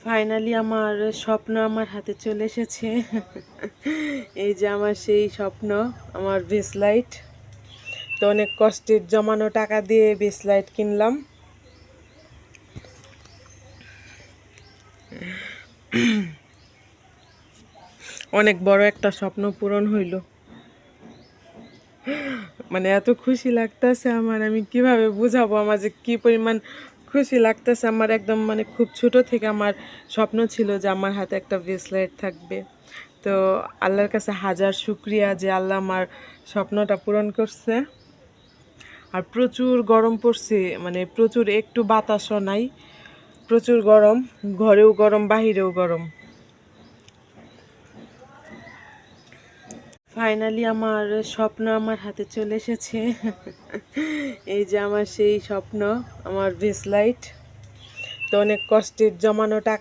Finally আমার স্বপ্ন আমার হাতে চলে এসেছে। এই যে আমার সেই স্বপ্ন, আমার বেসলাইট। তো অনেক কষ্টের জমানো টাকা দিয়ে বেসলাইট কিনলাম। অনেক বড় একটা স্বপ্ন পূরণ হইল। মানে এত খুশি লাগতেছে আমার, আমি কিভাবে বুঝাবো আমার যে কি পরিমাণ খুশি লাগতেছে আমার। একদম মানে খুব ছোট থেকে আমার স্বপ্ন ছিল যে আমার হাতে একটা ব্রেসলেট থাকবে। তো আল্লাহর কাছে হাজার শুক্রিয়া যে আল্লাহ আমার স্বপ্নটা পূরণ করছে। আর প্রচুর গরম পড়ছে, মানে প্রচুর, একটু বাতাসও নাই, প্রচুর গরম, ঘরেও গরম বাহিরেও গরম। ফাইনালি আমার স্বপ্ন আমার হাতে চলে এসেছে। এই যে আমার সেই স্বপ্ন, আমার বেসলাইট। তো অনেক কষ্টের জমানো টাকা